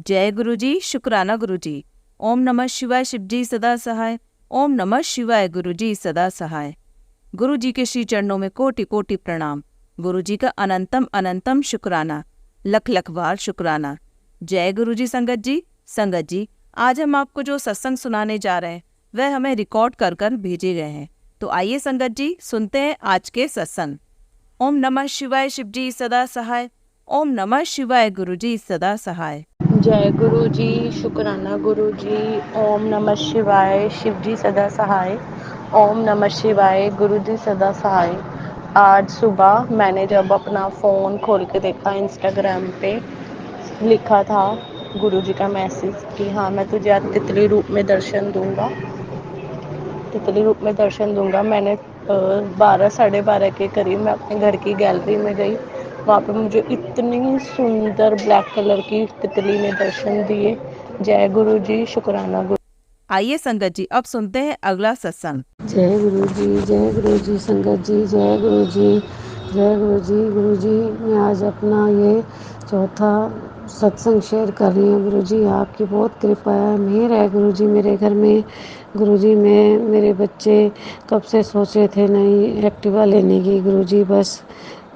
जय गुरु जी, शुक्राना गुरु जी। ओम नमः शिवाय, शिव जी सदा सहाय। ओम नमः शिवाय, गुरु जी सदा सहाय। गुरु जी के श्री चरणों में कोटि कोटि प्रणाम। गुरु जी का अनंतम अनंतम शुक्राना, लख लख बार शुक्राना। जय गुरु जी। संगत जी, आज हम आपको जो सत्संग सुनाने जा रहे हैं वह हमें रिकॉर्ड कर कर भेजे गए हैं। तो आइए संगत जी, सुनते हैं आज के सत्संग। ओम नमः शिवाय, शिव जी सदा सहाय। ओम नमः शिवाय, गुरु जी सदा सहाय। जय गुरु जी, शुक्राना गुरु जी। ओम नमः शिवाय, शिव जी सदा सहाय। ओम नमः शिवाय, गुरु जी सदा सहाय। आज सुबह मैंने जब अपना फ़ोन खोल के देखा, इंस्टाग्राम पे लिखा था गुरु जी का मैसेज कि हाँ, मैं तुझे आज तितली रूप में दर्शन दूंगा। मैंने 12 साढ़े 12 के करीब मैं अपने घर की गैलरी में गई। वहाँ पे मुझे इतनी सुंदर ब्लैक कलर की तितली ने दर्शन दिए। जय गुरु जी, शुक्राना गुरु। आइए संगत जी, अब सुनते हैं अगला सत्संग। जय गुरु जी, संगत जी, जय गुरु जी, जय गुरु जी। गुरु जी, मैं आज अपना ये चौथा सत्संग शेयर कर रही हूँ। गुरु जी, आपकी बहुत कृपा है, मेहर है गुरु जी मेरे घर में। गुरु जी, मेरे बच्चे कब से सोच रहे थे नई एक्टिवा लेने की। गुरु जी, बस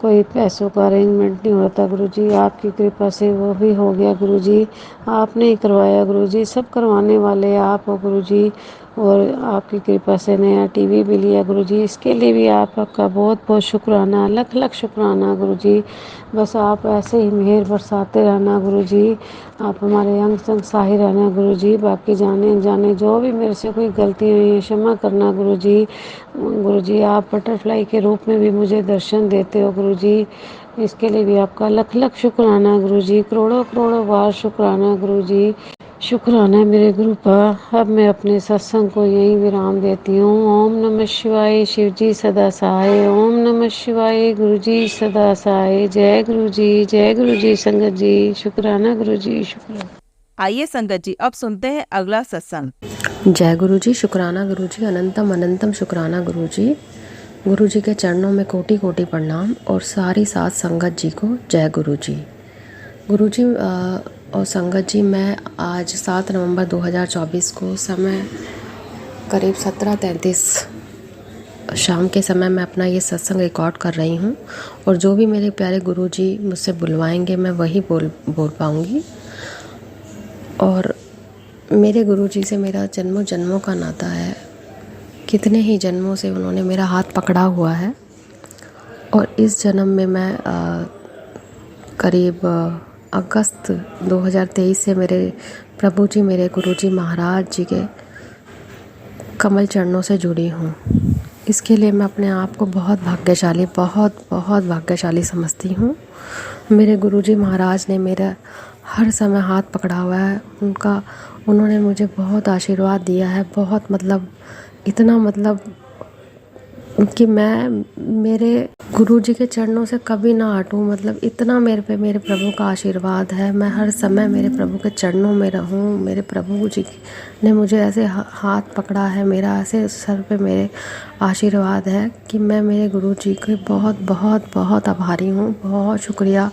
कोई पैसों का अरेंजमेंट नहीं होता। गुरु जी, आपकी कृपा से वो भी हो गया। गुरु जी, आपने ही करवाया। गुरु जी, सब करवाने वाले आप हो गुरु जी। और आपकी कृपा से नया टीवी भी लिया गुरु जी। इसके लिए भी आपका बहुत बहुत शुक्राना, लख लख शुक्राना गुरु जी। बस आप ऐसे ही मेहर बरसाते रहना गुरु जी। आप हमारे अंग संग सहाय रहना गुरु जी। बाकी जाने अनजाने जो भी मेरे से कोई गलती हुई है क्षमा करना गुरु जी। गुरु जी, आप बटरफ्लाई के रूप में भी मुझे दर्शन देते हो गुरु जी। इसके लिए भी आपका लख लख शुक्राना गुरु जी। करोड़ों करोड़ों बार शुक्राना गुरु जी। शुक्राना मेरे गुरु का। अब मैं अपने सत्संग को यहीं विराम देती हूँ। ओम नमः शिवाय, शिव जी सदा सहाय। ओम नमः शिवाय, गुरु जी सदा सहाय। जय गुरु जी, संगत जी, शुक्राना गुरु जी, शुक्राना। आइए संगत जी, अब सुनते हैं अगला सत्संग। जय गुरु जी, शुक्राना गुरु जी, अनंतम अनंतम शुक्राना गुरु जी। गुरु जी के चरणों में कोटि कोटि प्रणाम और सारी साथ संगत जी को जय गुरु जी। गुरु जी और संगत जी, मैं आज 7 नवंबर 2024 को समय करीब 17:33 शाम के समय मैं अपना ये सत्संग रिकॉर्ड कर रही हूँ। और जो भी मेरे प्यारे गुरु जी मुझसे बुलवाएंगे मैं वही बोल पाऊँगी। और मेरे गुरु जी से मेरा जन्मों जन्मों का नाता है। कितने ही जन्मों से उन्होंने मेरा हाथ पकड़ा हुआ है। और इस जन्म में मैं करीब अगस्त 2023 से मेरे प्रभु जी, मेरे गुरु जी महाराज जी के कमल चरणों से जुड़ी हूँ। इसके लिए मैं अपने आप को बहुत भाग्यशाली, बहुत बहुत भाग्यशाली समझती हूँ। मेरे गुरु जी महाराज ने मेरा हर समय हाथ पकड़ा हुआ है। उन्होंने मुझे बहुत आशीर्वाद दिया है। बहुत इतना कि मैं मेरे गुरुजी के चरणों से कभी ना हटूं। इतना मेरे पे मेरे प्रभु का आशीर्वाद है। मैं हर समय मेरे प्रभु के चरणों में रहूं। मेरे प्रभु जी ने मुझे ऐसे हाथ पकड़ा है, मेरा ऐसे सर पे मेरे आशीर्वाद है कि मैं मेरे गुरुजी के बहुत बहुत बहुत आभारी हूँ। बहुत शुक्रिया,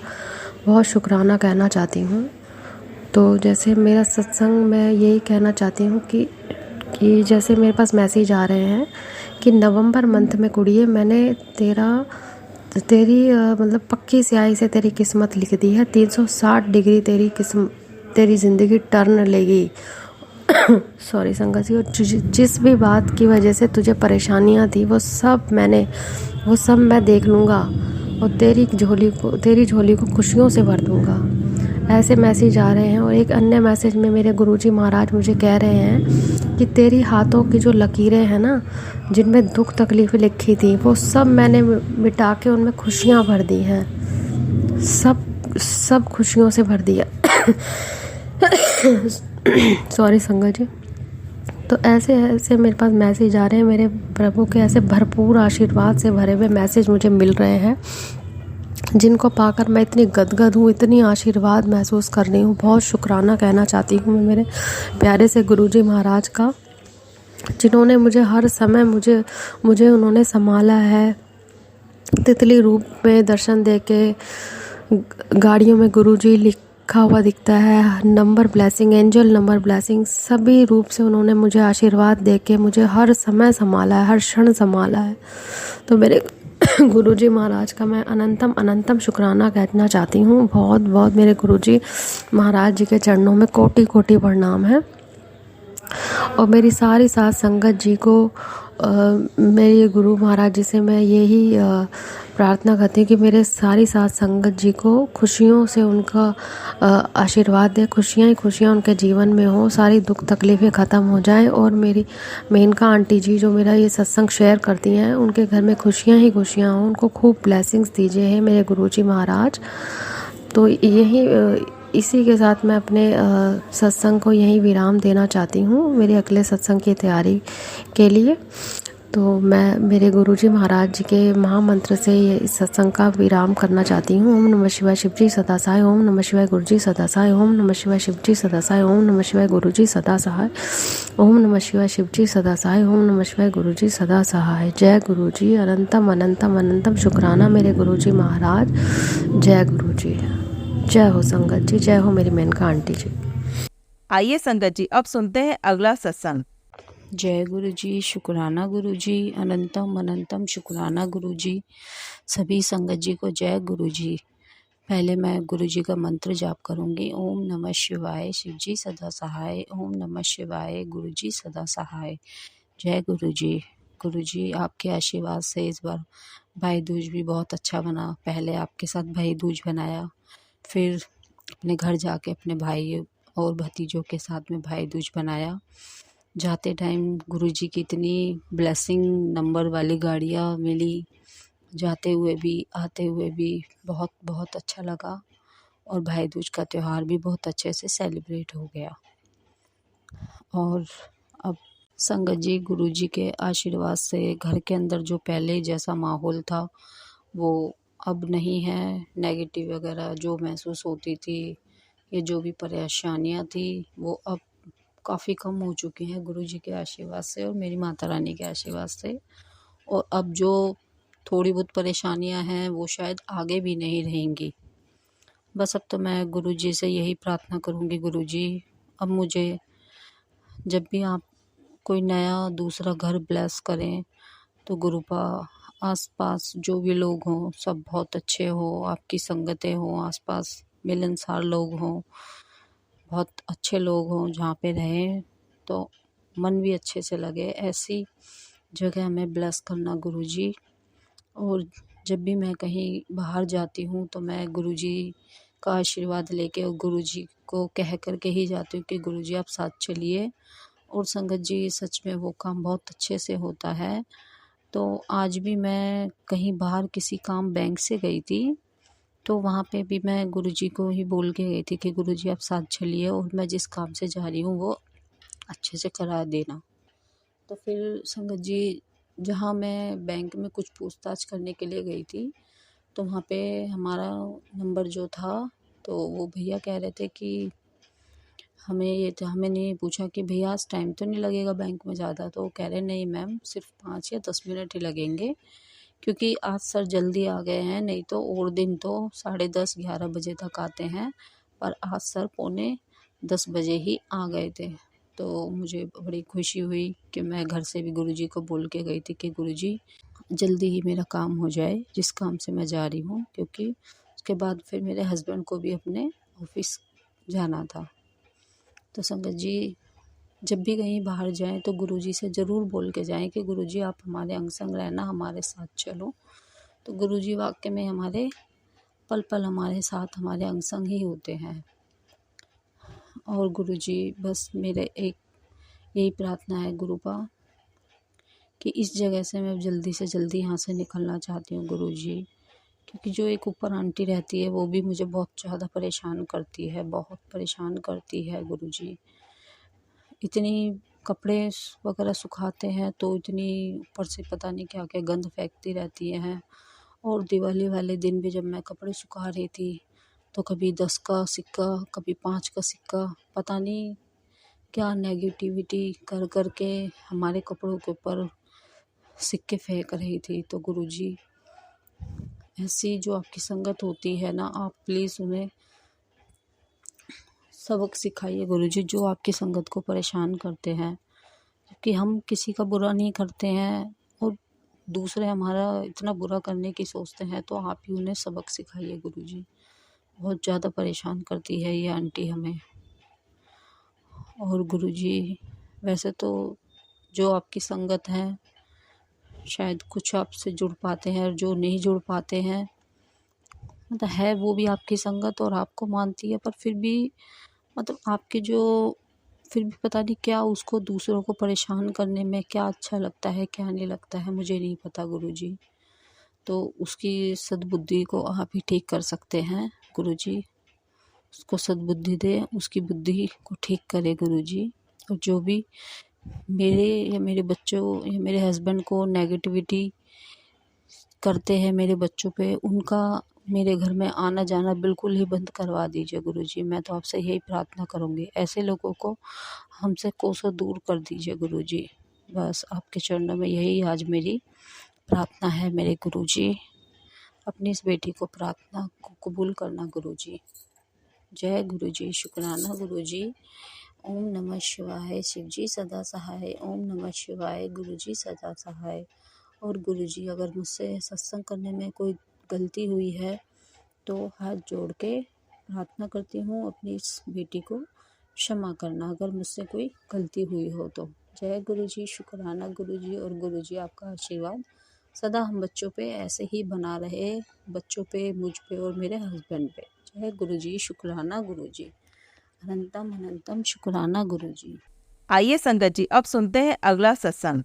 बहुत शुक्राना कहना चाहती हूँ। तो जैसे मेरा सत्संग, मैं यही कहना चाहती हूँ कि जैसे मेरे पास मैसेज आ रहे हैं कि नवंबर मंथ में कुड़िए, मैंने तेरी पक्की स्याही से तेरी किस्मत लिख दी है। 360 डिग्री तेरी ज़िंदगी टर्न लेगी। सॉरी संगत जी। और जिस भी बात की वजह से तुझे परेशानियाँ थी वो सब मैं देख लूँगा और तेरी झोली को खुशियों से भर दूँगा। ऐसे मैसेज आ रहे हैं। और एक अन्य मैसेज में मेरे गुरुजी महाराज मुझे कह रहे हैं कि तेरी हाथों की जो लकीरें हैं ना, जिनमें दुख तकलीफ़ें लिखी थी, वो सब मैंने मिटा के उनमें खुशियाँ भर दी हैं। सब खुशियों से भर दिया। सॉरी संगत जी। तो ऐसे मेरे पास मैसेज आ रहे हैं। मेरे प्रभु के ऐसे भरपूर आशीर्वाद से भरे हुए मैसेज मुझे मिल रहे हैं, जिनको पाकर मैं इतनी गदगद हूँ, इतनी आशीर्वाद महसूस कर रही हूँ। बहुत शुक्राना कहना चाहती हूँ मैं मेरे प्यारे से गुरुजी महाराज का, जिन्होंने मुझे हर समय मुझे उन्होंने संभाला है। तितली रूप में दर्शन देके गाड़ियों में गुरुजी लिखा हुआ दिखता है, number blessing, angel number blessing, सभी रूप से उन्होंने मुझे आशीर्वाद दे के मुझे हर समय संभाला है, हर क्षण संभाला है। तो मेरे गुरुजी महाराज का मैं अनंतम अनंतम शुक्राना कहना चाहती हूँ। बहुत बहुत मेरे गुरुजी महाराज जी के चरणों में कोटि कोटि प्रणाम है। और मेरी सारी साथ संगत जी को मेरे गुरु महाराज जी से मैं यही प्रार्थना करती हूँ कि मेरे सारी साथ संगत जी को खुशियों से उनका आशीर्वाद दे, खुशियाँ ही खुशियाँ उनके जीवन में हो, सारी दुख तकलीफ़ें ख़त्म हो जाएं। और मेरी मेनका आंटी जी जो मेरा ये सत्संग शेयर करती हैं, उनके घर में खुशियाँ ही खुशियाँ हों, उनको खूब ब्लेसिंग्स दीजिए है मेरे गुरुजी महाराज। तो यही इसी के साथ मैं अपने सत्संग को यहीं विराम देना चाहती हूँ मेरे अगले सत्संग की तैयारी के लिए। तो मैं मेरे गुरुजी महाराज जी के महामंत्र से ये इस सत्संग का विराम करना चाहती हूँ। ओम नमः शिवाय शिवजी सदा सहाय, ओम नमः शिवाय गुरुजी सदा सहाय, ओम नमः शिवाय शिवजी सदा सहाय, ओम नमः शिवाय गुरुजी सदा सहाय, ओम नमः शिवाय शिवजी सदा सहाय, ओम नमः शिवाय गुरुजी सदा सहाय। जय गुरुजी, अनंतम अनंतम अनंतम शुक्राना मेरे गुरुजी महाराज। जय गुरुजी, जय हो संगत जी, जय हो मेरी मेनका आंटी जी। आइए संगत जी, अब सुनते हैं अगला सत्संग। जय गुरु जी, शुक्राना गुरु जी, अनंतम अनंतम शुक्राना गुरु जी। सभी संगत जी को जय गुरु जी। पहले मैं गुरु जी का मंत्र जाप करूंगी। ओम नमः शिवाय शिवजी सदा सहाय, ओम नमः शिवाय गुरु जी सदा सहाय। जय गुरु जी। गुरु जी आपके आशीर्वाद से इस बार भाई दूज भी बहुत अच्छा बना। पहले आपके साथ भाई दूज बनाया, फिर अपने घर जाके अपने भाई और भतीजों के साथ में भाई दूज बनाया। जाते टाइम गुरुजी की इतनी ब्लेसिंग नंबर वाली गाड़ियाँ मिली, जाते हुए भी आते हुए भी बहुत बहुत अच्छा लगा। और भाई दूज का त्यौहार भी बहुत अच्छे से सेलिब्रेट हो गया। और अब संगत जी गुरुजी के आशीर्वाद से घर के अंदर जो पहले जैसा माहौल था वो अब नहीं है। नेगेटिव वगैरह जो महसूस होती थी, ये जो भी परेशानियाँ थी वो अब काफ़ी कम हो चुकी हैं गुरुजी के आशीर्वाद से और मेरी माता रानी के आशीर्वाद से। और अब जो थोड़ी बहुत परेशानियां हैं वो शायद आगे भी नहीं रहेंगी। बस अब तो मैं गुरुजी से यही प्रार्थना करूंगी, गुरुजी अब मुझे जब भी आप कोई नया दूसरा घर ब्लेस करें तो गुरुपा आसपास जो भी लोग हों सब बहुत अच्छे हो, आपकी संगतें हों, आसपास मिलनसार लोग हों, बहुत अच्छे लोग हों, जहाँ पे रहें तो मन भी अच्छे से लगे, ऐसी जगह हमें ब्लेस करना गुरुजी। और जब भी मैं कहीं बाहर जाती हूँ तो मैं गुरुजी का आशीर्वाद लेके और गुरुजी को कह कर के ही जाती हूँ कि गुरुजी आप साथ चलिए। और संगत जी सच में वो काम बहुत अच्छे से होता है। तो आज भी मैं कहीं बाहर किसी काम बैंक से गई थी, तो वहाँ पे भी मैं गुरुजी को ही बोल के गई थी कि गुरुजी आप साथ चलिए और मैं जिस काम से जा रही हूँ वो अच्छे से करा देना। तो फिर संगत जी जहाँ मैं बैंक में कुछ पूछताछ करने के लिए गई थी तो वहाँ पे हमारा नंबर जो था तो वो भैया कह रहे थे कि हमें नहीं पूछा कि भैया आज टाइम तो नहीं लगेगा बैंक में ज़्यादा। तो वो कह रहे नहीं मैम, सिर्फ 5 या 10 मिनट ही लगेंगे क्योंकि आज सर जल्दी आ गए हैं, नहीं तो और दिन तो 10:30-11 बजे तक आते हैं, पर आज सर 9:45 बजे ही आ गए थे। तो मुझे बड़ी खुशी हुई कि मैं घर से भी गुरुजी को बोल के गई थी कि गुरुजी जल्दी ही मेरा काम हो जाए जिस काम से मैं जा रही हूँ, क्योंकि उसके बाद फिर मेरे हस्बैंड को भी अपने ऑफिस जाना था। तो संगत जी जब भी कहीं बाहर जाएं तो गुरुजी से ज़रूर बोल के जाएं कि गुरुजी आप हमारे अंग संग रहना, हमारे साथ चलो। तो गुरुजी वाकई में हमारे पल पल हमारे साथ हमारे अंग संग ही होते हैं। और गुरुजी बस मेरे एक यही प्रार्थना है गुरुपा कि इस जगह से मैं जल्दी से जल्दी यहाँ से निकलना चाहती हूँ गुरुजी, क्योंकि जो एक ऊपर आंटी रहती है वो भी मुझे बहुत ज़्यादा परेशान करती है, बहुत परेशान करती है गुरुजी। इतनी कपड़े वगैरह सुखाते हैं तो इतनी ऊपर से पता नहीं क्या क्या गंद फेंकती रहती हैं। और दिवाली वाले दिन भी जब मैं कपड़े सुखा रही थी तो कभी 10 का सिक्का, कभी 5 का सिक्का, पता नहीं क्या नेगेटिविटी कर कर के हमारे कपड़ों के ऊपर सिक्के फेंक रही थी। तो गुरुजी ऐसी जो आपकी संगत होती है ना, आप प्लीज़ उन्हें सबक सिखाइए गुरुजी, जो आपकी संगत को परेशान करते हैं, जबकि हम किसी का बुरा नहीं करते हैं और दूसरे हमारा इतना बुरा करने की सोचते हैं, तो आप ही उन्हें सबक सिखाइए गुरुजी। बहुत ज़्यादा परेशान करती है ये आंटी हमें। और गुरुजी, वैसे तो जो आपकी संगत है शायद कुछ आपसे जुड़ पाते हैं, और जो नहीं जुड़ पाते हैं, मतलब है वो भी आपकी संगत और आपको मानती है, पर फिर भी मतलब आपके जो फिर भी पता नहीं क्या उसको दूसरों को परेशान करने में क्या अच्छा लगता है, क्या नहीं लगता है, मुझे नहीं पता गुरुजी। तो उसकी सद्बुद्धि को आप ही ठीक कर सकते हैं गुरुजी। उसको सद्बुद्धि दे, उसकी बुद्धि को ठीक करे गुरुजी। और जो भी मेरे या मेरे बच्चों या मेरे हस्बैंड को नेगेटिविटी करते हैं मेरे बच्चों पे, उनका मेरे घर में आना जाना बिल्कुल ही बंद करवा दीजिए गुरुजी। मैं तो आपसे यही प्रार्थना करूँगी, ऐसे लोगों को हमसे कोसों दूर कर दीजिए गुरुजी। बस आपके चरणों में यही आज मेरी प्रार्थना है मेरे गुरुजी। अपनी इस बेटी को प्रार्थना को कबूल करना गुरुजी। जय गुरुजी, शुक्राना गुरुजी। ओम नमः शिवाय, शिवजी सदा सहाय। ओम नमः शिवाय, गुरुजी सदा सहाय। और गुरुजी, अगर मुझसे सत्संग करने में कोई गलती हुई है तो हाथ जोड़ के प्रार्थना करती हूँ अपनी इस बेटी को क्षमा करना, अगर मुझसे कोई गलती हुई हो तो। जय गुरुजी, शुक्राना गुरुजी। और गुरुजी, आपका आशीर्वाद सदा हम बच्चों पे ऐसे ही बना रहे, बच्चों पे, मुझ पे और मेरे हस्बैंड पे। जय गुरुजी, शुक्राना गुरुजी। अनंतम अनंतम शुक्राना गुरुजी। आइए संगत जी, अब सुनते हैं अगला सत्संग।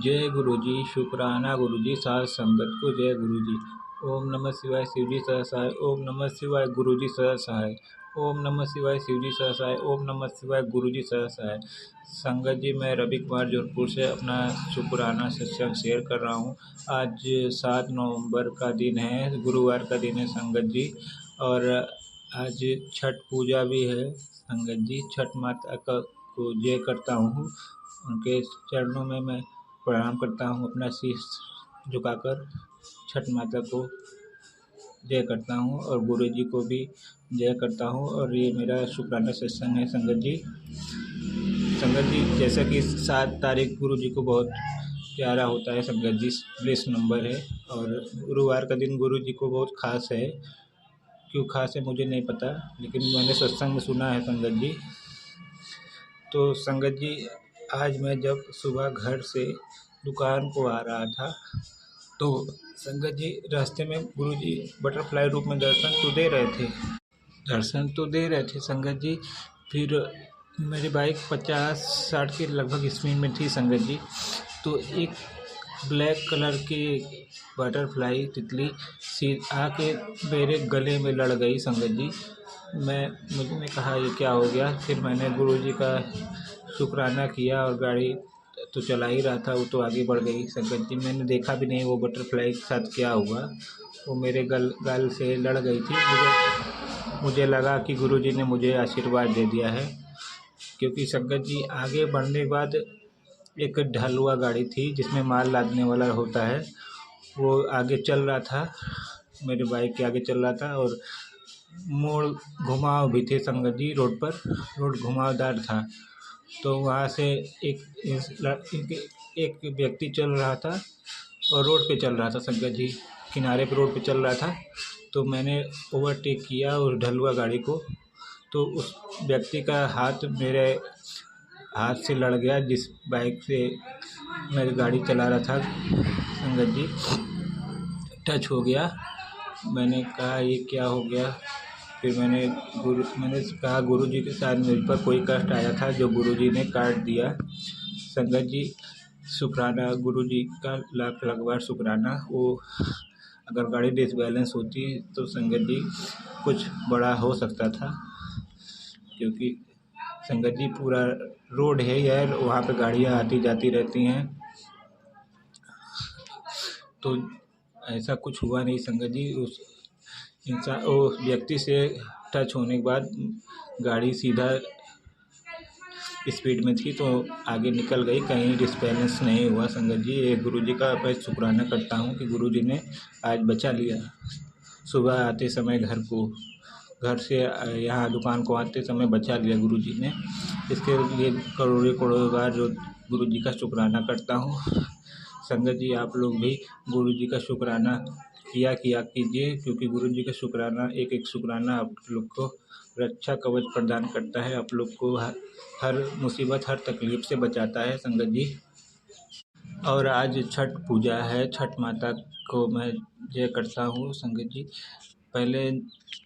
जय गुरुजी, शुक्राना गुरुजी, साथ संगत को जय गुरुजी। ओम नमः शिवाय, शिवजी सदा सहाय। ओम नमः शिवाय, गुरुजी सदा सहाय। ओम नमः शिवाय, शिवजी सदा सहाय। ओम नमः शिवाय, गुरुजी सदा सहाय। संगत जी, मैं रवि कुमार जौनपुर से अपना शुक्राना सत्संग शेयर कर रहा हूँ। आज 7 नवंबर का दिन है, गुरुवार का दिन है संगत जी, और आज छठ पूजा भी है संगत जी। छठ माता का को जय करता हूँ, उनके चरणों में मैं प्रणाम करता हूँ, अपना शीश झुकाकर छठ माता को जय करता हूँ और गुरु जी को भी जय करता हूँ। और ये मेरा शुक्राना सत्संग है संगत जी। संगत जी, जैसा कि 7 तारीख गुरु जी को बहुत प्यारा होता है संगत जी, ब्लेस नंबर है, और गुरुवार का दिन गुरु जी को बहुत खास है। क्यों खास है मुझे नहीं पता, लेकिन मैंने सत्संग में सुना है संगत जी। तो संगत जी, आज मैं जब सुबह घर से दुकान को आ रहा था तो संगत जी, रास्ते में गुरुजी बटरफ्लाई रूप में दर्शन तो दे रहे थे संगत जी। फिर मेरी बाइक 50-60 के लगभग स्पीड में थी संगत जी। तो एक ब्लैक कलर की बटरफ्लाई तितली आके मेरे गले में लड़ गई संगत जी। मुझे कहा ये क्या हो गया। फिर मैंने गुरुजी का शुक्राना किया और गाड़ी तो चला ही रहा था, वो तो आगे बढ़ गई संगत जी। मैंने देखा भी नहीं वो बटरफ्लाई के साथ क्या हुआ, वो मेरे गाल से लड़ गई थी। मुझे लगा कि गुरुजी ने मुझे आशीर्वाद दे दिया है, क्योंकि संगत जी आगे बढ़ने के बाद एक ढलुआ गाड़ी थी जिसमें माल लादने वाला होता है, वो आगे चल रहा था, मेरे बाइक के आगे चल रहा था, और मोड़ घुमाव भी थे संगत जी। रोड घुमावदार था। तो वहाँ से एक व्यक्ति चल रहा था और रोड पे चल रहा था संगत जी, किनारे पे रोड पे चल रहा था। तो मैंने ओवरटेक किया उस ढलुआ गाड़ी को, तो उस व्यक्ति का हाथ मेरे हाथ से लड़ गया, जिस बाइक से मैं गाड़ी चला रहा था संगत जी, टच हो गया। मैंने कहा ये क्या हो गया। फिर मैंने कहा गुरुजी के साथ मेरे पर कोई कष्ट आया था जो गुरुजी ने काट दिया। संगत जी, शुक्राना गुरुजी का लाख बार शुक्राना। वो अगर गाड़ी डिसबैलेंस होती तो संगत जी कुछ बड़ा हो सकता था, क्योंकि संगत जी पूरा रोड है यार, वहाँ पे गाड़ियाँ आती जाती रहती हैं। तो ऐसा कुछ हुआ नहीं संगत जी। उस व्यक्ति से टच होने के बाद गाड़ी सीधा स्पीड में थी तो आगे निकल गई, कहीं डिसबैलेंस नहीं हुआ संगत जी। ये गुरुजी का मैं शुक्राना करता हूँ कि गुरुजी ने आज बचा लिया सुबह आते समय घर को। घर से यहाँ दुकान को आते समय बचा लिया गुरुजी ने। इसके लिए करोड़ों करोड़ों बार जो गुरुजी का शुक्राना करता हूँ। संगत जी, आप लोग भी गुरुजी का शुक्राना किया कीजिए, क्योंकि गुरुजी का शुक्राना एक एक शुक्राना आप लोग को रक्षा कवच प्रदान करता है, आप लोग को हर मुसीबत हर तकलीफ से बचाता है संगत जी। और आज छठ पूजा है, छठ माता को मैं जय करता हूँ संगत जी। पहले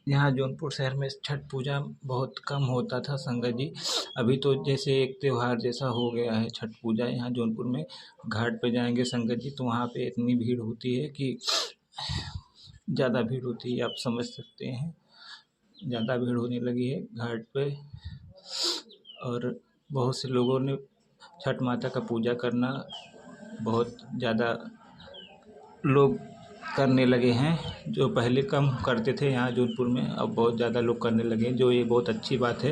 यहाँ जौनपुर शहर में छठ पूजा बहुत कम होता था संगत जी। अभी तो जैसे एक त्यौहार जैसा हो गया है छठ पूजा। यहाँ जौनपुर में घाट पे जाएंगे संगत जी तो वहाँ पे इतनी भीड़ होती है कि ज़्यादा भीड़ होती है, आप समझ सकते हैं। ज़्यादा भीड़ होने लगी है घाट पे, और बहुत से लोगों ने छठ माता का पूजा करना बहुत ज़्यादा लोग करने लगे हैं। जो पहले कम करते थे यहाँ जौनपुर में, अब बहुत ज़्यादा लोग करने लगे हैं, जो ये बहुत अच्छी बात है,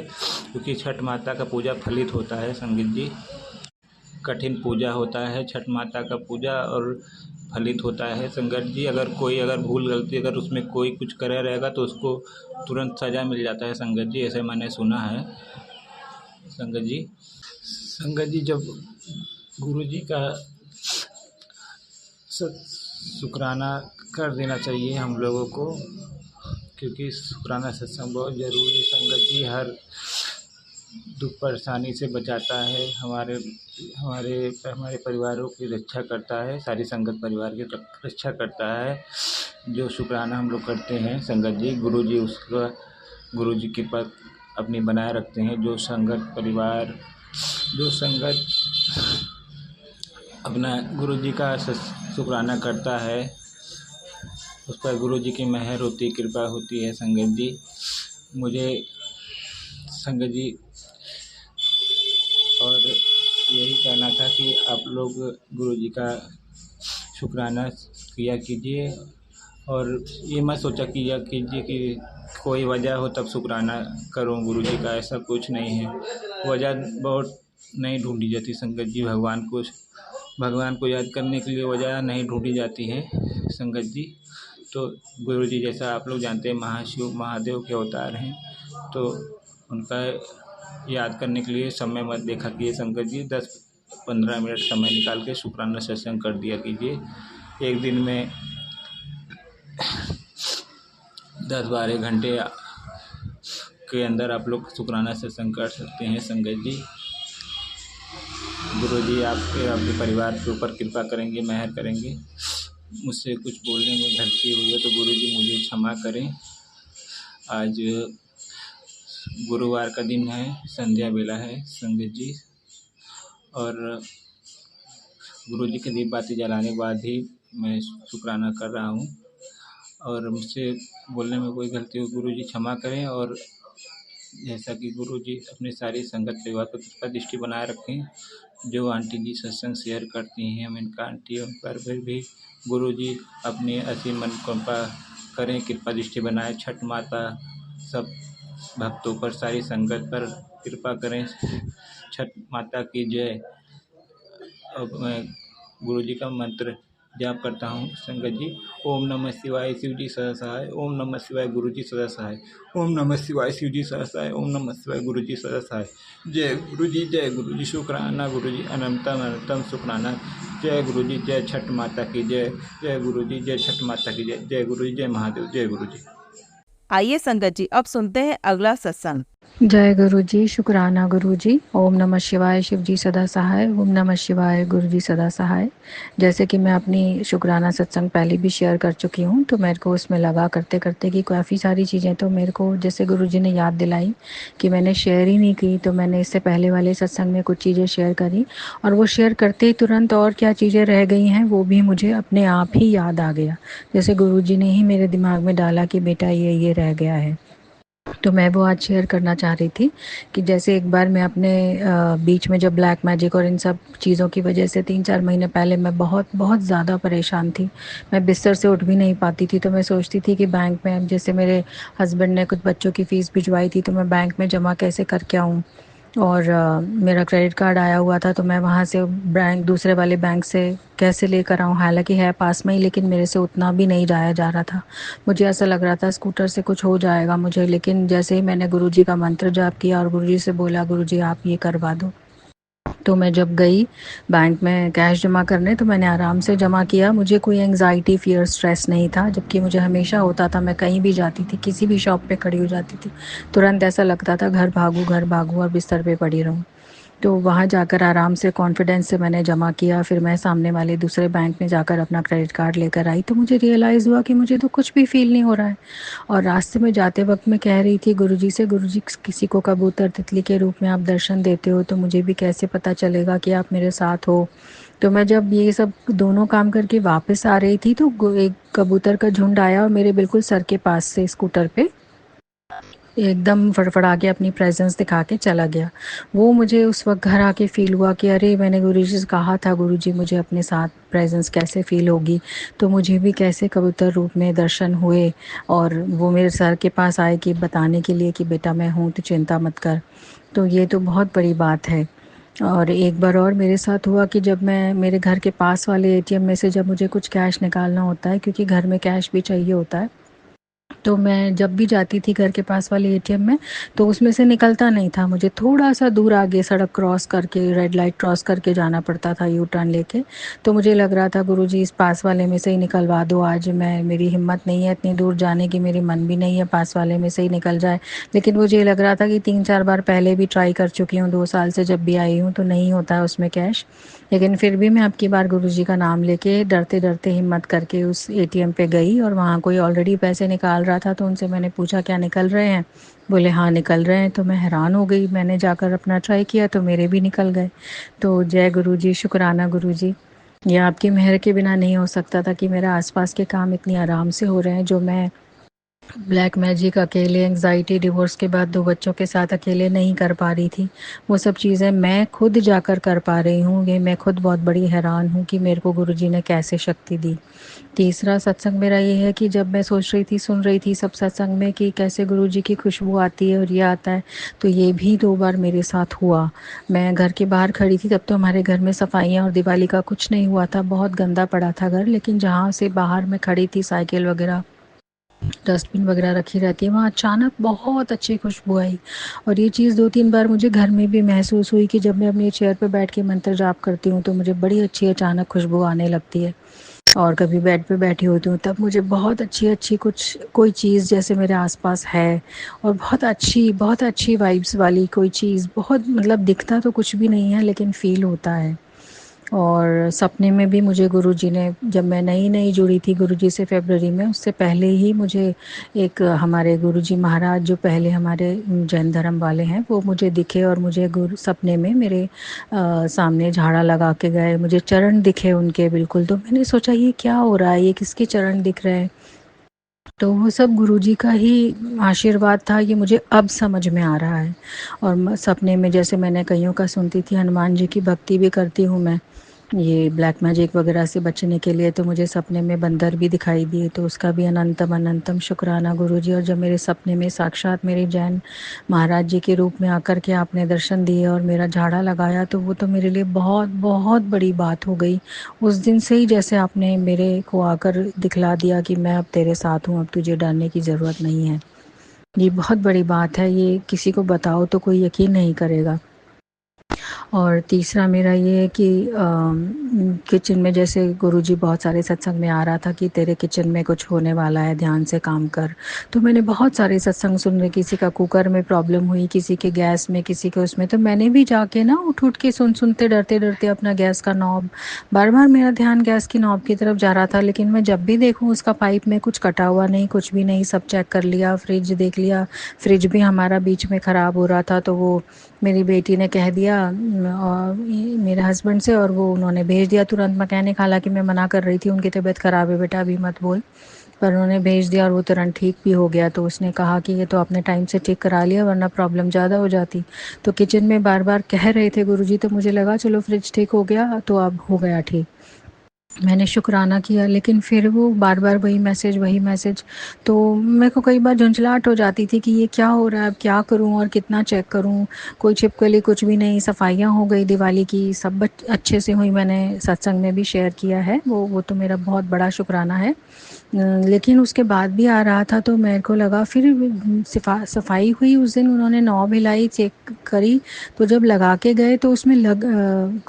क्योंकि छठ माता का पूजा फलित होता है संगत जी। कठिन पूजा होता है छठ माता का पूजा, और फलित होता है संगत जी। अगर भूल गलती अगर उसमें कोई कुछ करे रहेगा तो उसको तुरंत सज़ा मिल जाता है संगत जी, ऐसे मैंने सुना है संगत जी। संगत जी, जब गुरुजी का शुक्राना कर देना चाहिए हम लोगों को, क्योंकि शुक्राना सत्संग बहुत ज़रूरी है संगत जी। हर दुख परेशानी से बचाता है, हमारे परिवारों की रक्षा करता है, सारी संगत परिवार की रक्षा करता है। जो शुक्राना हम लोग करते हैं संगत जी, गुरुजी कृपा अपनी बनाए रखते हैं। जो संगत अपना गुरुजी का शुक्राना करता है, उस पर गुरुजी की मेहर होती, कृपा होती है संगत जी। मुझे संगत जी और यही कहना था कि आप लोग गुरुजी का शुक्राना किया कीजिए, और ये मत सोचा किया कीजिए कि कोई वजह हो तब शुक्राना करूं गुरुजी का, ऐसा कुछ नहीं है। वजह बहुत नहीं ढूंढी जाती संगत जी। भगवान को याद करने के लिए वजह नहीं ढूंढी जाती है संगत जी। तो गुरुजी जैसा आप लोग जानते हैं महाशिव महादेव के अवतार हैं, तो उनका याद करने के लिए समय मत देखा कीजिए संगत जी। 10-15 मिनट समय निकाल के शुक्राना सत्संग कर दिया कीजिए। एक दिन में 10-12 घंटे के अंदर आप लोग शुक्राना सत्संग कर सकते हैं संगत जी। गुरुजी आपके परिवार के ऊपर कृपा करेंगे, मेहर करेंगे। मुझसे कुछ बोलने में गलती हुई है तो गुरुजी मुझे क्षमा करें। आज गुरुवार का दिन है, संध्या बेला है संगत जी, और गुरुजी के दीप बाती जलाने के बाद ही मैं शुक्राना कर रहा हूँ, और मुझसे बोलने में कोई गलती हो गुरुजी क्षमा करें। और जैसा कि गुरुजी अपने सारी संगत परिवार पर कृपा दृष्टि बनाए रखें। जो आंटी जी सत्संग शेयर करती हैं, हम इनका आंटी उन पर भी गुरुजी अपनी असीम मन कृपा करें, कृपा दृष्टि बनाए। छठ माता सब भक्तों पर, सारी संगत पर कृपा करें। छठ माता की जय। अब मैं गुरुजी का मंत्र जाप करता हूँ संगत जी। ओम नमः शिवाय, शिव जी सदा सहाय। ओम नमः शिवाय, गुरुजी सदा सहाय। ओम नमः शिवाय, शिव जी सदा सहाय। ओम नमः शिवाय, गुरुजी सदा सहाय। जय गुरुजी, जय गुरुजी, शुक्राना गुरुजी, अनंतम अनंतम शुक्राना। जय गुरुजी, जय छठ माता की जय। जय गुरुजी, जय छठ माता की जय। जय गुरुजी, जय महादेव, जय गुरुजी। आइए संगत जी, अब सुनते हैं अगला सत्संग। जय गुरु जी, शुक्राना गुरु जी। ओम नमः शिवाय, शिव जी सदा सहाय। ओम नमः शिवाय, गुरु जी सदा सहाय। जैसे कि मैं अपनी शुक्राना सत्संग पहले भी शेयर कर चुकी हूँ, तो मेरे को उसमें लगा करते करते कि काफ़ी सारी चीज़ें तो मेरे को जैसे गुरु जी ने याद दिलाई कि मैंने शेयर ही नहीं की, तो मैंने इससे पहले वाले सत्संग में कुछ चीज़ें शेयर करी, और वो शेयर करते ही तुरंत और क्या चीज़ें रह गई हैं वो भी मुझे अपने आप ही याद आ गया। जैसे गुरु जी ने ही मेरे दिमाग में डाला कि बेटा ये रह गया है, तो मैं वो आज शेयर करना चाह रही थी। कि जैसे एक बार मैं अपने बीच में जब ब्लैक मैजिक और इन सब चीज़ों की वजह से 3-4 महीने पहले मैं बहुत बहुत ज़्यादा परेशान थी। मैं बिस्तर से उठ भी नहीं पाती थी, तो मैं सोचती थी कि बैंक में, जैसे मेरे हस्बैंड ने कुछ बच्चों की फ़ीस भिजवाई थी, तो मैं बैंक में जमा कैसे करके आऊँ। और मेरा क्रेडिट कार्ड आया हुआ था, तो मैं वहाँ से बैंक दूसरे वाले बैंक से कैसे लेकर आऊँ, हालांकि है पास में ही, लेकिन मेरे से उतना भी नहीं जाया जा रहा था। मुझे ऐसा लग रहा था स्कूटर से कुछ हो जाएगा मुझे, लेकिन जैसे ही मैंने गुरुजी का मंत्र जाप किया और गुरुजी से बोला गुरुजी आप ये करवा दो, तो मैं जब गई बैंक में कैश जमा करने तो मैंने आराम से जमा किया। मुझे कोई एंग्जाइटी, फियर, स्ट्रेस नहीं था, जबकि मुझे हमेशा होता था। मैं कहीं भी जाती थी, किसी भी शॉप पे खड़ी हो जाती थी, तुरंत ऐसा लगता था घर भागूँ और बिस्तर पे पड़ी रहूँ। तो वहाँ जाकर आराम से कॉन्फिडेंस से मैंने जमा किया। फिर मैं सामने वाले दूसरे बैंक में जाकर अपना क्रेडिट कार्ड लेकर आई, तो मुझे रियलाइज़ हुआ कि मुझे तो कुछ भी फ़ील नहीं हो रहा है। और रास्ते में जाते वक्त मैं कह रही थी गुरुजी से, गुरुजी किसी को कबूतर तितली के रूप में आप दर्शन देते हो, तो मुझे भी कैसे पता चलेगा कि आप मेरे साथ हो। तो मैं जब ये सब दोनों काम करके वापस आ रही थी, तो एक कबूतर का झुंड आया और मेरे बिल्कुल सर के पास से स्कूटर पे एकदम फड़फड़ा के अपनी प्रेजेंस दिखा के चला गया। वो मुझे उस वक्त घर आके फ़ील हुआ कि अरे मैंने गुरुजी से कहा था, गुरुजी मुझे अपने साथ प्रेजेंस कैसे फ़ील होगी, तो मुझे भी कैसे कबूतर रूप में दर्शन हुए और वो मेरे सर के पास आए कि बताने के लिए कि बेटा मैं हूँ, तो चिंता मत कर। तो ये तो बहुत बड़ी बात है। और एक बार और मेरे साथ हुआ कि जब मैं मेरे घर के पास वाले एटीएम में से जब मुझे कुछ कैश निकालना होता है, क्योंकि घर में कैश भी चाहिए होता है, तो मैं जब भी जाती थी घर के पास वाले एटीएम में, तो उसमें से निकलता नहीं था। मुझे थोड़ा-सा दूर आगे सड़क क्रॉस करके, रेड लाइट क्रॉस करके जाना पड़ता था यू टर्न लेके। तो मुझे लग रहा था गुरुजी इस पास वाले में से ही निकलवा दो आज, मेरी हिम्मत नहीं है इतनी दूर जाने की, मेरी मन भी नहीं है पास वाले में से ही निकल जाए। लेकिन मुझे लग रहा था कि 3-4 बार पहले भी ट्राई कर चुकी हूँ 2 साल से जब भी आई हूँ, तो नहीं होता है उसमें कैश। लेकिन फिर भी मैं अब की बार गुरुजी का नाम लेके डरते-डरते हिम्मत करके उस एटीएम पे गई, और वहाँ कोई ऑलरेडी पैसे निकाल रहा था, तो उनसे मैंने पूछा क्या निकल रहे हैं? बोले हाँ निकल रहे हैं। तो मैं हैरान हो गई, मैंने जाकर अपना ट्राई किया तो मेरे भी निकल गए। तो जय गुरुजी, शुक्राना गुरुजी। ये आपकी मेहर के बिना नहीं हो सकता था कि मेरे आसपास के काम इतनी आराम से हो रहे हैं, जो मैं ब्लैक मैजिक अकेले, एंग्जाइटी, डिवोर्स के बाद 2 बच्चों के साथ अकेले नहीं कर पा रही थी, वो सब चीज़ें मैं खुद जाकर कर पा रही हूँ। ये मैं खुद बहुत बड़ी हैरान हूँ कि मेरे को गुरुजी ने कैसे शक्ति दी। तीसरा सत्संग मेरा ये है कि जब मैं सोच रही थी, सुन रही थी सब सत्संग में कि कैसे गुरुजी की खुशबू आती है और ये आता है, तो ये भी 2 बार मेरे साथ हुआ। मैं घर के बाहर खड़ी थी, तब तो हमारे घर में सफाइयाँ और दिवाली का कुछ नहीं हुआ था, बहुत गंदा पड़ा था घर, लेकिन जहाँ से बाहर मैं खड़ी थी, साइकिल वगैरह, डस्टबिन वगैरह रखी रहती है, वहाँ अचानक बहुत अच्छी खुशबू आई। और ये चीज़ 2-3 बार मुझे घर में भी महसूस हुई कि जब मैं अपनी चेयर पे बैठ के मंत्र जाप करती हूँ, तो मुझे बड़ी अच्छी अचानक खुशबू आने लगती है। और कभी बेड पे बैठी होती हूँ, तब मुझे बहुत अच्छी कुछ कोई चीज़ जैसे मेरे आसपास है, और बहुत अच्छी वाइब्स वाली कोई चीज़, बहुत मतलब दिखता तो कुछ भी नहीं है, लेकिन फ़ील होता है। और सपने में भी मुझे गुरुजी ने, जब मैं नई जुड़ी थी गुरुजी से फ़रवरी में, उससे पहले ही मुझे एक हमारे गुरुजी महाराज जो पहले हमारे जैन धर्म वाले हैं, वो मुझे दिखे और मुझे गुरु सपने में मेरे सामने झाड़ा लगा के गए, मुझे चरण दिखे उनके बिल्कुल। तो मैंने सोचा ये क्या हो रहा है, ये किसके चरण दिख रहे हैं? तो वो सब गुरुजी का ही आशीर्वाद था, ये मुझे अब समझ में आ रहा है। और सपने में जैसे मैंने कईयों का सुनती थी, हनुमान जी की भक्ति भी करती हूँ मैं, ये ब्लैक मैजिक वगैरह से बचने के लिए, तो मुझे सपने में बंदर भी दिखाई दिए, तो उसका भी अनंतम अनंतम शुक्राना गुरुजी। और जब मेरे सपने में साक्षात मेरे जैन महाराज जी के रूप में आकर के आपने दर्शन दिए और मेरा झाड़ा लगाया, तो वो तो मेरे लिए बहुत बहुत बड़ी बात हो गई। उस दिन से ही जैसे आपने मेरे को आकर दिखला दिया कि मैं अब तेरे साथ हूँ, अब तुझे डरने की ज़रूरत नहीं है। ये बहुत बड़ी बात है, ये किसी को बताओ तो कोई यकीन नहीं करेगा। और तीसरा मेरा ये है कि किचन में जैसे गुरुजी बहुत सारे सत्संग में आ रहा था कि तेरे किचन में कुछ होने वाला है, ध्यान से काम कर। तो मैंने बहुत सारे सत्संग सुने, किसी का कुकर में प्रॉब्लम हुई, किसी के गैस में, किसी के उसमें, तो मैंने भी जाके ना उठ के सुनते डरते अपना गैस का नॉब, बार मेरा ध्यान गैस की नॉब की तरफ जा रहा था, लेकिन मैं जब भी देखूँ उसका पाइप में कुछ कटा हुआ नहीं, कुछ भी नहीं, सब चेक कर लिया। फ्रिज देख लिया, फ्रिज भी हमारा बीच में ख़राब हो रहा था, तो वो मेरी बेटी ने कह दिया मेरे हस्बैंड से, और वो उन्होंने भेज दिया तुरंत मैकेनिक। हालांकि मैं मना कर रही थी, उनकी तबीयत ख़राब है बेटा अभी मत बोल, पर उन्होंने भेज दिया और वो तुरंत ठीक भी हो गया। तो उसने कहा कि ये तो आपने टाइम से ठीक करा लिया, वरना प्रॉब्लम ज़्यादा हो जाती। तो किचन में बार कह रहे थे गुरुजी, तो मुझे लगा चलो फ्रिज ठीक हो गया तो अब हो गया ठीक। मैंने शुक्राना किया, लेकिन फिर वो बार-बार वही मैसेज। तो मेरे को कई बार झुंझलाहट हो जाती थी कि ये क्या हो रहा है, अब क्या करूँ और कितना चेक करूँ? कोई छिपकली कुछ भी नहीं, सफाइयाँ हो गई दिवाली की, सब अच्छे से हुई, मैंने सत्संग में भी शेयर किया है, वो तो मेरा बहुत बड़ा शुक्राना है। लेकिन उसके बाद भी आ रहा था तो मेरे को लगा, फिर सफाई हुई उस दिन, उन्होंने नॉब हिलाई, चेक करी, तो जब लगा के गए तो उसमें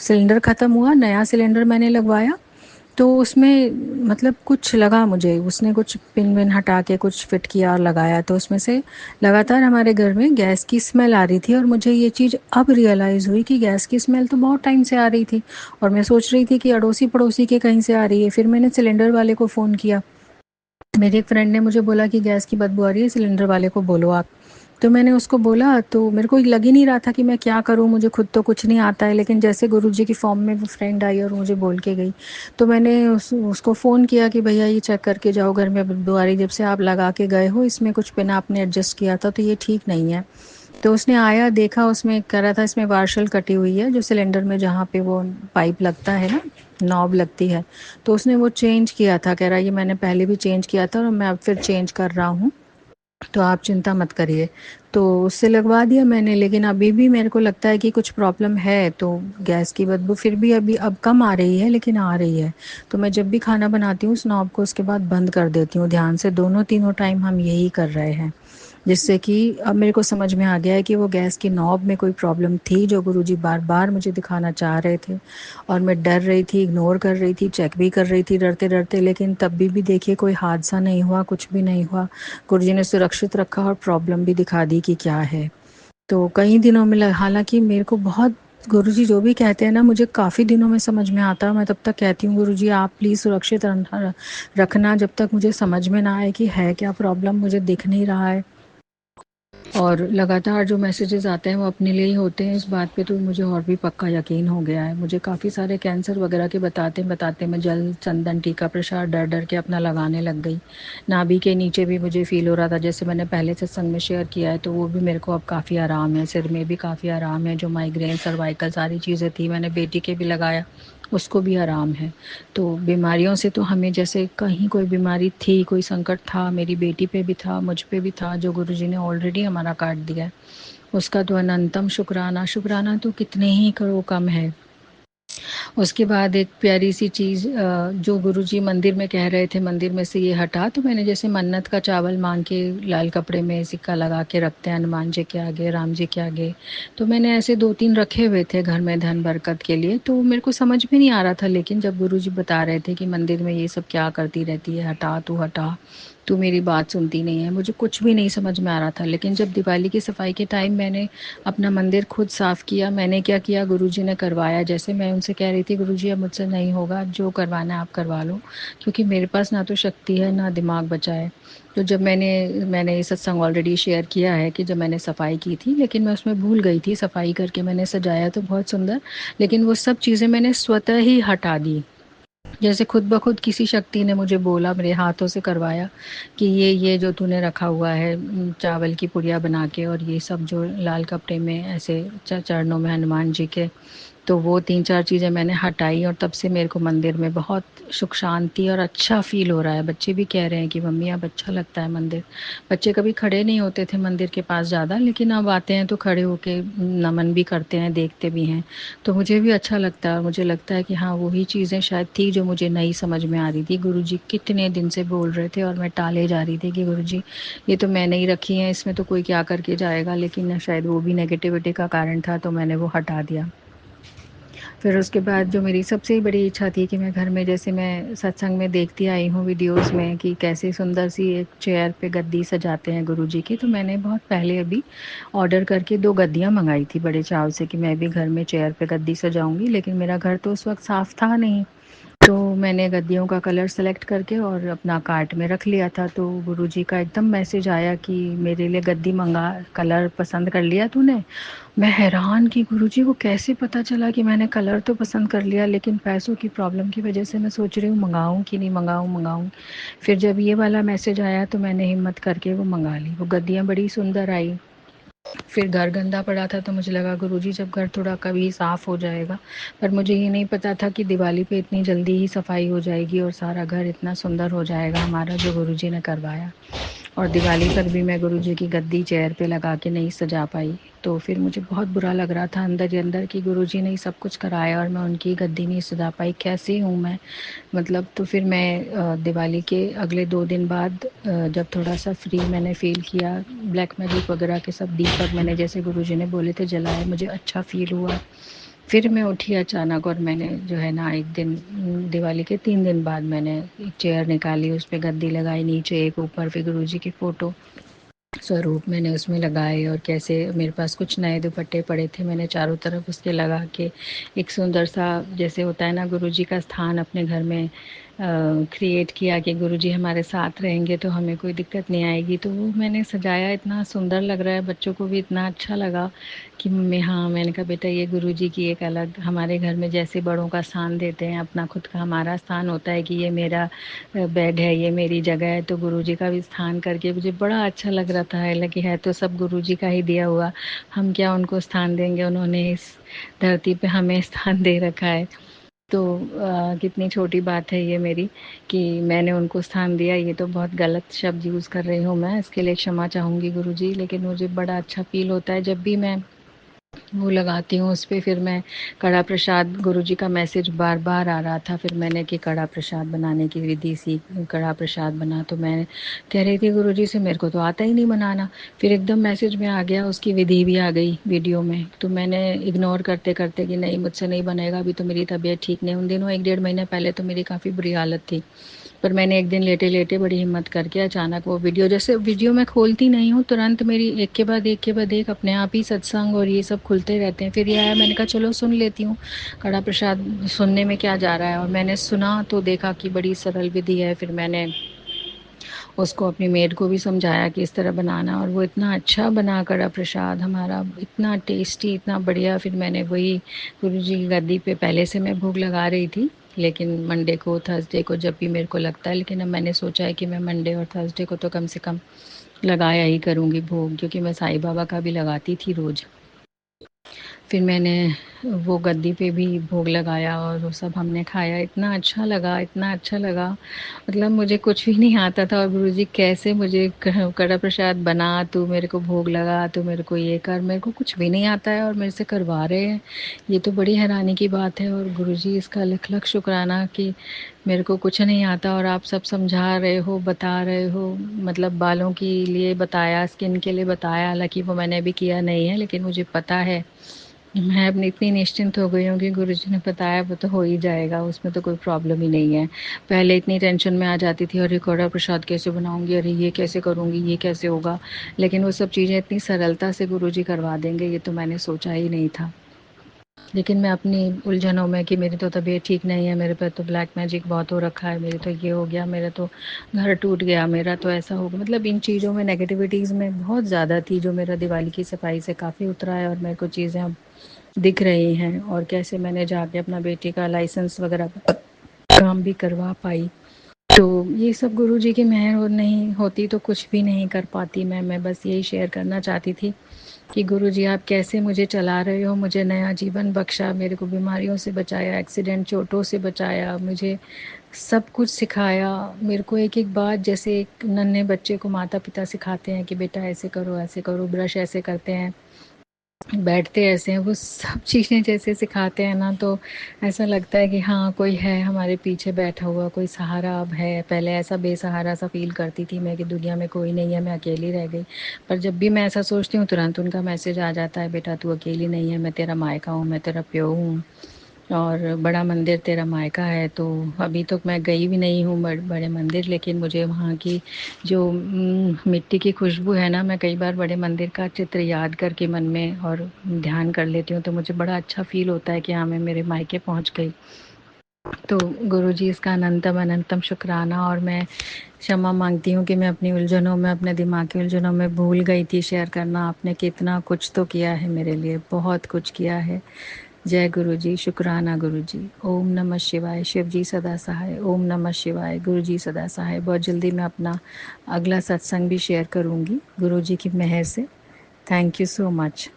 सिलेंडर ख़त्म हुआ, नया सिलेंडर मैंने लगवाया, तो उसमें मतलब कुछ लगा मुझे, उसने कुछ पिन विन हटा के कुछ फिट किया और लगाया, तो उसमें से लगातार हमारे घर में गैस की स्मेल आ रही थी। और मुझे ये चीज़ अब रियलाइज़ हुई कि गैस की स्मेल तो बहुत टाइम से आ रही थी, और मैं सोच रही थी कि अड़ोसी पड़ोसी के कहीं से आ रही है। फिर मैंने सिलेंडर वाले को फ़ोन किया, मेरी एक फ्रेंड ने मुझे बोला कि गैस की बदबू आ रही है, सिलेंडर वाले को बोलो आप। तो मैंने उसको बोला, तो मेरे को लग ही नहीं रहा था कि मैं क्या करूँ, मुझे खुद तो कुछ नहीं आता है, लेकिन जैसे गुरुजी की फॉर्म में वो फ्रेंड आई और मुझे बोल के गई, तो मैंने उसको फ़ोन किया कि भैया ये चेक करके जाओ, घर में बदबू आ रही, जब से आप लगा के गए हो इसमें कुछ पिन आपने एडजस्ट किया था तो ये ठीक नहीं है। तो उसने आया, देखा, उसमें कह रहा था इसमें वार्शल कटी हुई है, जो सिलेंडर में जहाँ पे वो पाइप लगता है ना, नॉब लगती है, तो उसने वो चेंज किया था। कह रहा है ये मैंने पहले भी चेंज किया था और मैं अब फिर चेंज कर रहा हूँ, तो आप चिंता मत करिए। तो उससे लगवा दिया मैंने, लेकिन अभी भी मेरे को लगता है कि कुछ प्रॉब्लम है, तो गैस की बदबू फिर भी अभी अब कम आ रही है, लेकिन आ रही है। तो मैं जब भी खाना बनाती हूँ उस नॉब को उसके बाद बंद कर देती हूँ ध्यान से, दोनों तीनों टाइम हम यही कर रहे हैं, जिससे कि अब मेरे को समझ में आ गया है कि वो गैस की नॉब में कोई प्रॉब्लम थी, जो गुरुजी बार-बार मुझे दिखाना चाह रहे थे, और मैं डर रही थी, इग्नोर कर रही थी, चेक भी कर रही थी डरते-डरते, लेकिन तब भी देखिए कोई हादसा नहीं हुआ, कुछ भी नहीं हुआ। गुरुजी ने सुरक्षित रखा और प्रॉब्लम भी दिखा दी कि क्या है। तो कई दिनों में हालाँकि मेरे को बहुत, गुरुजी जो भी कहते हैं ना मुझे काफ़ी दिनों में समझ में आता है। मैं तब तक कहती हूँ गुरुजी आप प्लीज़ सुरक्षित रखना, जब तक मुझे समझ में ना आए कि है क्या प्रॉब्लम, मुझे दिख नहीं रहा है। और लगातार जो मैसेजेस आते हैं वो अपने लिए ही होते हैं, इस बात पे तो मुझे और भी पक्का यकीन हो गया है। मुझे काफ़ी सारे कैंसर वगैरह के बताते मैं जल चंदन टीका प्रसाद डर डर के अपना लगाने लग गई। नाभि के नीचे भी मुझे फील हो रहा था, जैसे मैंने पहले सत्संग में शेयर किया है, तो वो भी मेरे को अब काफ़ी आराम है। सिर में भी काफ़ी आराम है, जो माइग्रेन सर्वाइकल सारी चीज़ें थी, मैंने बेटी के भी लगाया, उसको भी आराम है। तो बीमारियों से तो हमें जैसे कहीं कोई बीमारी थी, कोई संकट था, मेरी बेटी पे भी था, मुझ पे भी था, जो गुरुजी ने ऑलरेडी हमारा काट दिया है, उसका तो अनंतम शुक्राना। शुक्राना तो कितने ही करो कम है। उसके बाद एक प्यारी सी चीज़, जो गुरुजी मंदिर में कह रहे थे मंदिर में से ये हटा, तो मैंने जैसे मन्नत का चावल मांग के लाल कपड़े में सिक्का लगा के रखते हैं हनुमान जी के आगे, राम जी के आगे, तो मैंने ऐसे 2-3 रखे हुए थे घर में धन बरकत के लिए। तो मेरे को समझ में नहीं आ रहा था, लेकिन जब गुरुजी बता रहे थे कि मंदिर में ये सब क्या करती रहती है, हटा, तू मेरी बात सुनती नहीं है, मुझे कुछ भी नहीं समझ में आ रहा था। लेकिन जब दिवाली की सफाई के टाइम मैंने अपना मंदिर खुद साफ़ किया, मैंने क्या किया, गुरुजी ने करवाया, जैसे मैं उनसे कह रही थी गुरुजी अब मुझसे नहीं होगा, जो करवाना है आप करवा लो, क्योंकि मेरे पास ना तो शक्ति है ना दिमाग बचा है। तो जब मैंने ये सत्संग ऑलरेडी शेयर किया है कि जब मैंने सफाई की थी, लेकिन मैं उसमें भूल गई थी, सफाई करके मैंने सजाया तो बहुत सुंदर, लेकिन वो सब चीज़ें मैंने स्वतः ही हटा दी। जैसे खुद ब खुद किसी शक्ति ने मुझे बोला, मेरे हाथों से करवाया कि ये जो तूने रखा हुआ है, चावल की पुड़िया बना के, और ये सब जो लाल कपड़े में ऐसे चरणों में हनुमान जी के, तो वो 3-4 चीज़ें मैंने हटाई, और तब से मेरे को मंदिर में बहुत सुख शांति और अच्छा फ़ील हो रहा है। बच्चे भी कह रहे हैं कि मम्मी अब अच्छा लगता है मंदिर। बच्चे कभी खड़े नहीं होते थे मंदिर के पास ज़्यादा, लेकिन अब आते हैं तो खड़े होके नमन भी करते हैं, देखते भी हैं। तो मुझे भी अच्छा लगता है, और मुझे लगता है कि हाँ, वही चीज़ें शायद थी जो मुझे नहीं समझ में आ रही थी। गुरुजी कितने दिन से बोल रहे थे और मैं टाले जा रही थी कि गुरुजी ये तो मैंने ही रखी हैं, इसमें तो कोई क्या करके जाएगा, लेकिन शायद वो भी नेगेटिविटी का कारण था, तो मैंने वो हटा दिया। फिर उसके बाद जो मेरी सबसे बड़ी इच्छा थी कि मैं घर में, जैसे मैं सत्संग में देखती आई हूँ वीडियोस में कि कैसे सुंदर सी एक चेयर पे गद्दी सजाते हैं गुरुजी की, तो मैंने बहुत पहले अभी ऑर्डर करके 2 गद्दियाँ मंगाई थी बड़े चाव से कि मैं भी घर में चेयर पे गद्दी सजाऊंगी, लेकिन मेरा घर तो उस वक्त साफ़ था नहीं। तो मैंने गद्दियों का कलर सेलेक्ट करके और अपना कार्ट में रख लिया था, तो गुरुजी का एकदम मैसेज आया कि मेरे लिए गद्दी मंगा, कलर पसंद कर लिया तूने? मैं हैरान कि गुरुजी को कैसे पता चला कि मैंने कलर तो पसंद कर लिया, लेकिन पैसों की प्रॉब्लम की वजह से मैं सोच रही हूँ मंगाऊँ कि नहीं मंगाऊँ। फिर जब ये वाला मैसेज आया तो मैंने हिम्मत करके वो मंगा ली। वो गद्दियाँ बड़ी सुंदर आई, फिर घर गंदा पड़ा था तो मुझे लगा गुरुजी जब घर थोड़ा कभी साफ़ हो जाएगा, पर मुझे ये नहीं पता था कि दिवाली पे इतनी जल्दी ही सफाई हो जाएगी और सारा घर इतना सुंदर हो जाएगा हमारा जो गुरुजी ने करवाया। और दिवाली पर भी मैं गुरुजी की गद्दी चेयर पे लगा के नहीं सजा पाई, तो फिर मुझे बहुत बुरा लग रहा था अंदर ही अंदर कि गुरुजी ने ही सब कुछ कराया और मैं उनकी गद्दी नहीं सजा पाई, कैसी हूँ मैं, मतलब। तो फिर मैं दिवाली के अगले 2 दिन बाद जब थोड़ा-सा फ्री मैंने फ़ील किया, ब्लैक मैजिक वगैरह के सब दीपक मैंने जैसे गुरुजी ने बोले थे जलाए, मुझे अच्छा फ़ील हुआ। फिर मैं उठी अचानक और मैंने जो है ना एक दिन दिवाली के 3 दिन बाद मैंने एक चेयर निकाली, उस पे गद्दी लगाई, नीचे एक, ऊपर फिर गुरुजी की फ़ोटो स्वरूप मैंने उसमें लगाए और कैसे मेरे पास कुछ नए दुपट्टे पड़े थे, मैंने चारों तरफ उसके लगा के एक सुंदर सा, जैसे होता है ना गुरुजी का स्थान अपने घर में क्रिएट किया कि गुरुजी हमारे साथ रहेंगे तो हमें कोई दिक्कत नहीं आएगी। तो वो मैंने सजाया, इतना सुंदर लग रहा है, बच्चों को भी इतना अच्छा लगा कि मम्मी, हाँ, मैंने कहा बेटा ये गुरुजी की एक अलग, हमारे घर में जैसे बड़ों का स्थान देते हैं अपना खुद का हमारा स्थान होता है कि ये मेरा बेड है, ये मेरी जगह है, तो गुरुजी का भी स्थान करके मुझे बड़ा अच्छा लग रहा था। हालांकि है तो सब गुरुजी का ही दिया हुआ, हम क्या उनको स्थान देंगे, उन्होंने इस धरती पे हमें स्थान दे रखा है। तो कितनी छोटी बात है ये मेरी कि मैंने उनको स्थान दिया, ये तो बहुत गलत शब्द यूज़ कर रही हूँ मैं, इसके लिए क्षमा चाहूँगी गुरुजी। लेकिन मुझे बड़ा अच्छा फ़ील होता है जब भी मैं वो लगाती हूँ उस पे। फिर मैं कड़ा प्रसाद, गुरुजी का मैसेज बार बार आ रहा था, फिर मैंने कि कड़ा प्रसाद बनाने की विधि सीख, कड़ा प्रसाद बना, तो मैं कह रही थी गुरुजी से मेरे को तो आता ही नहीं बनाना, फिर एकदम मैसेज में आ गया, उसकी विधि भी आ गई वीडियो में, तो मैंने इग्नोर करते करते कि नहीं मुझसे नहीं बनेगा, अभी तो मेरी तबीयत ठीक नहीं। उन दिनों 1 डेढ़ महीने पहले तो मेरी काफ़ी बुरी हालत थी, पर मैंने एक दिन लेटे लेटे बड़ी हिम्मत करके अचानक वो वीडियो, जैसे वीडियो मैं खोलती नहीं हूँ तुरंत मेरी एक के बाद एक के बाद एक अपने आप ही सत्संग और ये सब खुलते रहते हैं, फिर ये आया, मैंने कहा चलो सुन लेती हूँ कड़ा प्रसाद, सुनने में क्या जा रहा है। और मैंने सुना तो देखा कि बड़ी सरल विधि है, फिर मैंने उसको अपनी मेड को भी समझाया कि इस तरह बनाना, और वो इतना अच्छा बना कड़ा प्रसाद हमारा, इतना टेस्टी, इतना बढ़िया। फिर मैंने वही गुरुजी की गद्दी पे पहले से मैं भोग लगा रही थी, लेकिन मंडे को, थर्सडे को, जब भी मेरे को लगता है, लेकिन अब मैंने सोचा है कि मैं मंडे और थर्सडे को तो कम से कम लगाया ही करूँगी भोग, क्योंकि मैं साईं बाबा का भी लगाती थी रोज़। फिर मैंने वो गद्दी पे भी भोग लगाया और वो सब हमने खाया, इतना अच्छा लगा, इतना अच्छा लगा, मतलब मुझे कुछ भी नहीं आता था और गुरुजी कैसे मुझे कड़ा प्रसाद बना, तू मेरे को भोग लगा, तू मेरे को ये कर, मेरे को कुछ भी नहीं आता है और मेरे से करवा रहे हैं, ये तो बड़ी हैरानी की बात है। और गुरुजी इसका लख लख शुक्राना कि मेरे को कुछ नहीं आता और आप सब समझा रहे हो, बता रहे हो, मतलब बालों के लिए बताया, स्किन के लिए बताया, हालांकि वो मैंने अभी किया नहीं है, लेकिन मुझे पता है, मैं अपनी इतनी निश्चिंत हो गई हूँ कि गुरुजी ने बताया वो तो हो ही जाएगा, उसमें तो कोई प्रॉब्लम ही नहीं है। पहले इतनी टेंशन में आ जाती थी, अरे कड़ा प्रसाद कैसे बनाऊंगी, अरे ये कैसे करूंगी, ये कैसे होगा, लेकिन वो सब चीज़ें इतनी सरलता से गुरुजी करवा देंगे ये तो मैंने सोचा ही नहीं था। लेकिन मैं अपनी उलझनों में कि मेरी तो तबीयत ठीक नहीं है, मेरे पे तो ब्लैक मैजिक बहुत हो रखा है, मेरे तो ये हो गया, मेरा तो घर टूट गया, मेरा तो ऐसा हो गया, मतलब इन चीज़ों में नेगेटिविटीज़ में बहुत ज़्यादा थी, जो मेरा दिवाली की सफाई से काफ़ी उतरा है और मेरे को चीज़ें अब दिख रही हैं, और कैसे मैंने जाके अपना बेटी का लाइसेंस वगैरह का काम भी करवा पाई। तो ये सब गुरुजी की मेहर और नहीं होती तो कुछ भी नहीं कर पाती मैं बस यही शेयर करना चाहती थी कि गुरुजी आप कैसे मुझे चला रहे हो, मुझे नया जीवन बख्शा, मेरे को बीमारियों से बचाया, एक्सीडेंट चोटों से बचाया, मुझे सब कुछ सिखाया, मेरे को एक एक बात, जैसे एक नन्हे बच्चे को माता पिता सिखाते हैं कि बेटा ऐसे करो, ब्रश ऐसे करते हैं, बैठते ऐसे हैं, वो सब चीज़ें जैसे सिखाते हैं ना, तो ऐसा लगता है कि हाँ कोई है हमारे पीछे बैठा हुआ, कोई सहारा अब है। पहले ऐसा बेसहारा सा फील करती थी मैं कि दुनिया में कोई नहीं है, मैं अकेली रह गई, पर जब भी मैं ऐसा सोचती हूँ तुरंत उनका मैसेज आ जाता है, बेटा तू अकेली नहीं है, मैं तेरा मायका हूँ, मैं तेरा प्यो हूँ, और बड़ा मंदिर तेरा मायका है। तो अभी तक मैं गई भी नहीं हूँ बड़े मंदिर, लेकिन मुझे वहाँ की जो मिट्टी की खुशबू है ना, मैं कई बार बड़े मंदिर का चित्र याद करके मन में और ध्यान कर लेती हूँ, तो मुझे बड़ा अच्छा फील होता है कि हाँ मैं मेरे मायके पहुँच गई। तो गुरुजी इसका अनंतम अनंतम शुक्राना, और मैं क्षमा मांगती हूँ कि मैं अपनी उलझनों में, अपने दिमाग की उलझनों में भूल गई थी शेयर करना। आपने कितना कुछ तो किया है मेरे लिए, बहुत कुछ किया है। जय गुरुजी, शुक्राना गुरुजी। ओम नमः शिवाय, शिव जी सदा सहाय। ओम नमः शिवाय, गुरुजी सदा सहाय। बहुत जल्दी मैं अपना अगला सत्संग भी शेयर करूँगी गुरुजी की मेहर से। Thank you so much.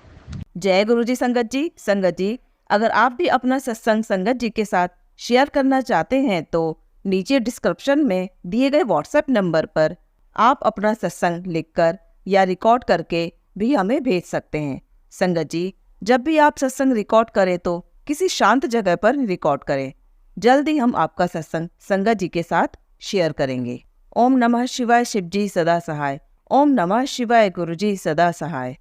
जय गुरु जी संगत जी। संगत जी, अगर आप भी अपना सत्संग संगत जी के साथ शेयर करना चाहते हैं तो नीचे डिस्क्रिप्शन में दिए गए व्हाट्सएप नंबर पर आप अपना सत्संग लिखकर या रिकॉर्ड करके भी हमें भेज सकते हैं। संगत जी, जब भी आप सत्संग रिकॉर्ड करें तो किसी शांत जगह पर रिकॉर्ड करें। जल्दी हम आपका सत्संग संगत जी के साथ शेयर करेंगे। ओम नमः शिवाय, शिव जी सदा सहाय। ओम नमः शिवाय, गुरु जी सदा सहाय।